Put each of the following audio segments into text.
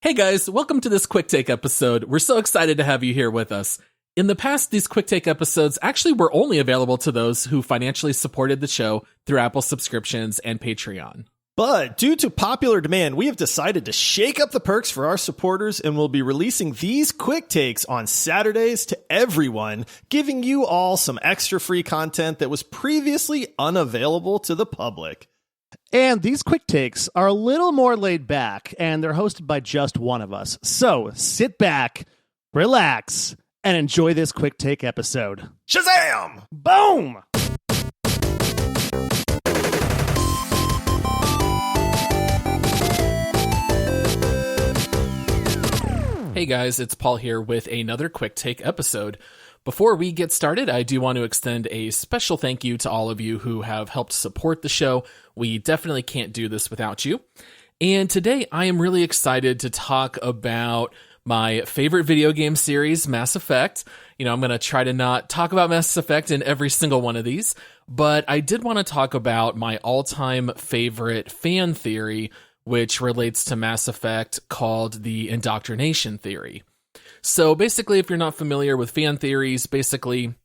Hey guys, welcome to this quick take episode. We're so excited to have you here with us. In the past, these quick take episodes actually were only available to those who financially supported the show through Apple subscriptions and Patreon. But due to popular demand, we have decided to shake up the perks for our supporters and will be releasing these quick takes on Saturdays to everyone, giving you all some extra free content that was previously unavailable to the public. And these quick takes are a little more laid back, and they're hosted by just one of us. So sit back, relax, and enjoy this quick take episode. Shazam! Boom! Hey guys, it's Paul here with another quick take episode. Before we get started, I do want to extend a special thank you to all of you who have helped support the show. We definitely can't do this without you. And today I am really excited to talk about my favorite video game series, Mass Effect. I'm going to try to not talk about Mass Effect in every single one of these, but I did want to talk about my all-time favorite fan theory, which relates to Mass Effect, called the Indoctrination theory. So basically, if you're not familiar with fan theories, basically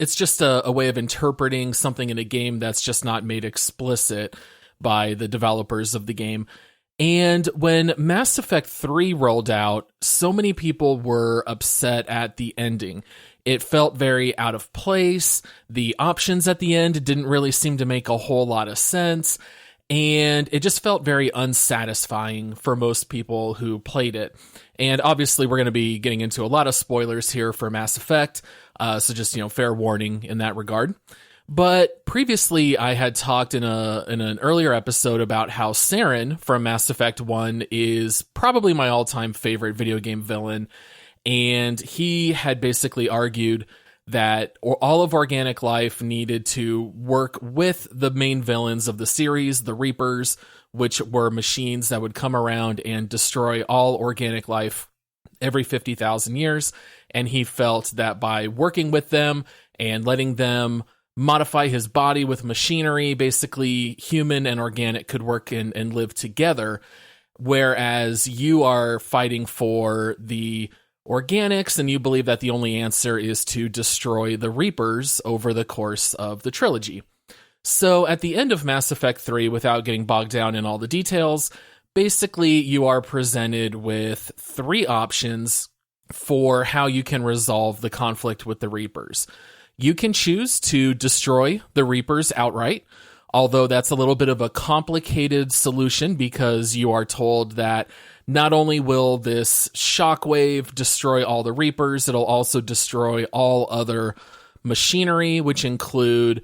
it's just a way of interpreting something in a game that's just not made explicit by the developers of the game. And when Mass Effect 3 rolled out, so many people were upset at the ending. It felt very out of place. The options at the end didn't really seem to make a whole lot of sense. And it just felt very unsatisfying for most people who played it. And obviously, we're going to be getting into a lot of spoilers here for Mass Effect. So just, fair warning in that regard. But previously, I had talked in an earlier episode about how Saren from Mass Effect 1 is probably my all-time favorite video game villain. And he had basically argued that all of organic life needed to work with the main villains of the series, the Reapers, which were machines that would come around and destroy all organic life every 50,000 years. And he felt that by working with them and letting them modify his body with machinery, basically human and organic could work and live together. Whereas you are fighting for the organics, and you believe that the only answer is to destroy the Reapers over the course of the trilogy. So at the end of Mass Effect 3, without getting bogged down in all the details, basically you are presented with three options for how you can resolve the conflict with the Reapers. You can choose to destroy the Reapers outright, although that's a little bit of a complicated solution because you are told that not only will this shockwave destroy all the Reapers, it'll also destroy all other machinery, which include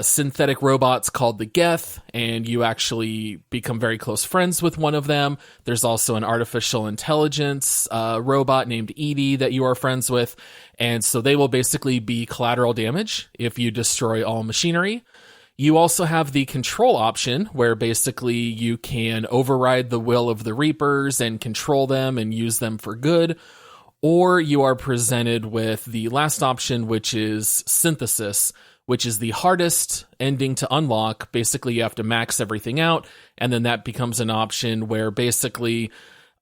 synthetic robots called the Geth, and you actually become very close friends with one of them. There's also an artificial intelligence robot named Edie that you are friends with, and so they will basically be collateral damage if you destroy all machinery. You also have the control option, where basically you can override the will of the Reapers and control them and use them for good. Or you are presented with the last option, which is synthesis, which is the hardest ending to unlock. Basically, you have to max everything out, and then that becomes an option where basically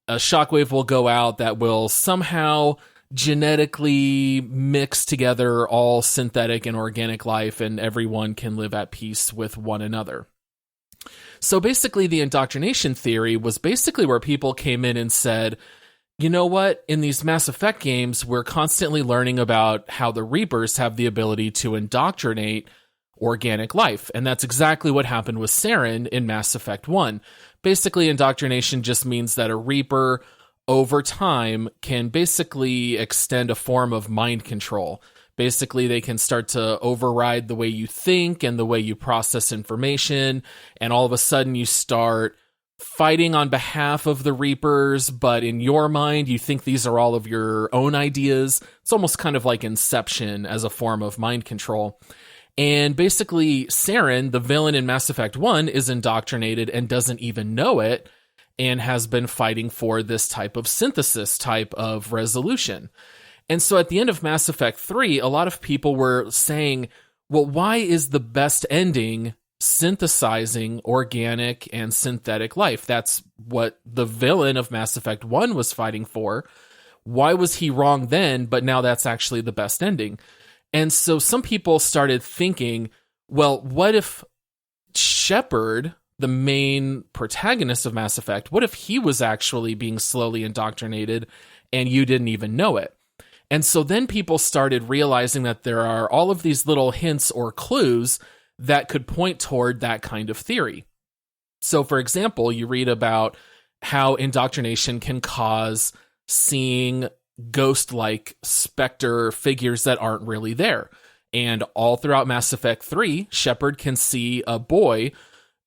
a shockwave will go out that will somehow genetically mix together all synthetic and organic life, and everyone can live at peace with one another. So basically, the indoctrination theory was basically where people came in and said, you know what, in these Mass Effect games, we're constantly learning about how the Reapers have the ability to indoctrinate organic life. And that's exactly what happened with Saren in Mass Effect 1. Basically, indoctrination just means that a Reaper over time can basically extend a form of mind control. Basically, they can start to override the way you think and the way you process information, and all of a sudden you start fighting on behalf of the Reapers, but in your mind, you think these are all of your own ideas. It's almost kind of like Inception as a form of mind control. And basically, Saren, the villain in Mass Effect 1, is indoctrinated and doesn't even know it, and has been fighting for this type of synthesis type of resolution. And so at the end of Mass Effect 3, a lot of people were saying, well, why is the best ending synthesizing organic and synthetic life. That's what the villain of Mass Effect 1 was fighting for. Why was he wrong then, but now that's actually the best ending? And so some people started thinking, well, what if Shepard, the main protagonist of Mass Effect, what if he was actually being slowly indoctrinated and you didn't even know it? And so then people started realizing that there are all of these little hints or clues that could point toward that kind of theory. So, for example, you read about how indoctrination can cause seeing ghost-like specter figures that aren't really there. And all throughout Mass Effect 3, Shepard can see a boy.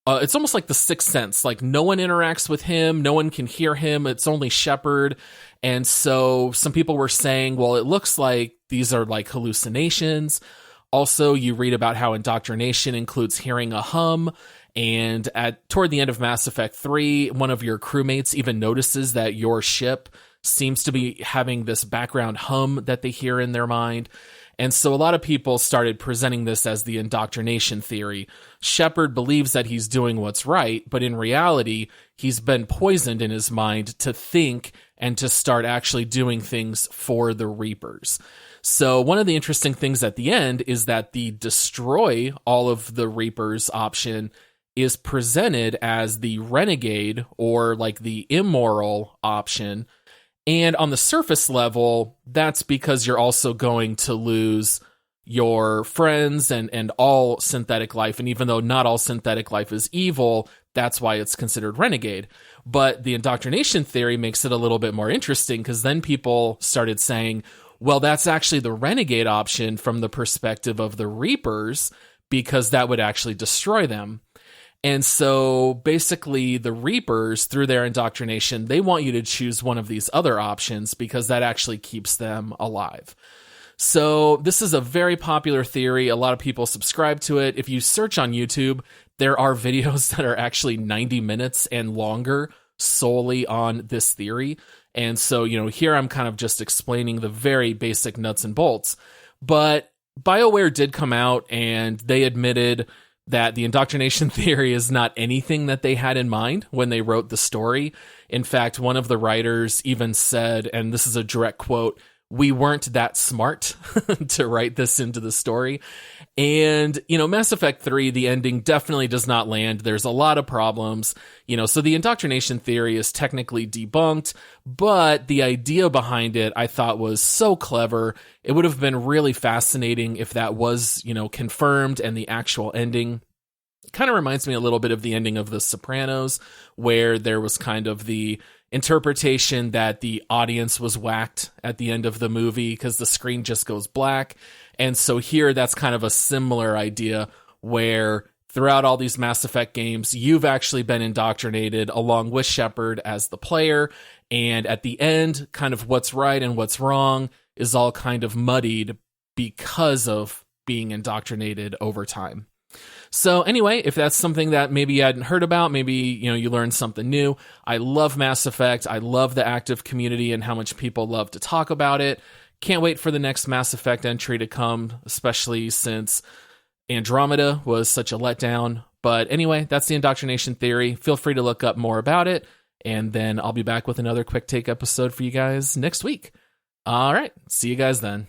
It's almost like the Sixth Sense. Like, no one interacts with him, no one can hear him, it's only Shepard. And so some people were saying, well, it looks like these are like hallucinations. Also, you read about how indoctrination includes hearing a hum. And toward the end of Mass Effect 3, one of your crewmates even notices that your ship seems to be having this background hum that they hear in their mind. And so a lot of people started presenting this as the indoctrination theory. Shepard believes that he's doing what's right, but in reality, he's been poisoned in his mind to think and to start actually doing things for the Reapers. So one of the interesting things at the end is that the destroy all of the Reapers option is presented as the renegade or like the immoral option. And on the surface level, that's because you're also going to lose your friends and all synthetic life. And even though not all synthetic life is evil, that's why it's considered renegade. But the indoctrination theory makes it a little bit more interesting, because then people started saying, well, that's actually the renegade option from the perspective of the Reapers, because that would actually destroy them. And so basically the Reapers, through their indoctrination, they want you to choose one of these other options because that actually keeps them alive. So this is a very popular theory. A lot of people subscribe to it. If you search on YouTube, there are videos that are actually 90 minutes and longer solely on this theory. And so, here I'm kind of just explaining the very basic nuts and bolts. But BioWare did come out and they admitted that the indoctrination theory is not anything that they had in mind when they wrote the story. In fact, one of the writers even said, and this is a direct quote, "We weren't that smart to write this into the story." And, Mass Effect 3, the ending definitely does not land. There's a lot of problems, so the indoctrination theory is technically debunked, but the idea behind it I thought was so clever. It would have been really fascinating if that was, confirmed and the actual ending. It kind of reminds me a little bit of the ending of The Sopranos, where there was kind of the interpretation that the audience was whacked at the end of the movie because the screen just goes black. And so here, that's kind of a similar idea where throughout all these Mass Effect games, you've actually been indoctrinated along with Shepard as the player. And at the end, kind of what's right and what's wrong is all kind of muddied because of being indoctrinated over time. So anyway, if that's something that maybe you hadn't heard about, maybe, you learned something new. I love Mass Effect. I love the active community and how much people love to talk about it. Can't wait for the next Mass Effect entry to come, especially since Andromeda was such a letdown. But anyway, that's the indoctrination theory. Feel free to look up more about it, and then I'll be back with another quick take episode for you guys next week. All right, see you guys then.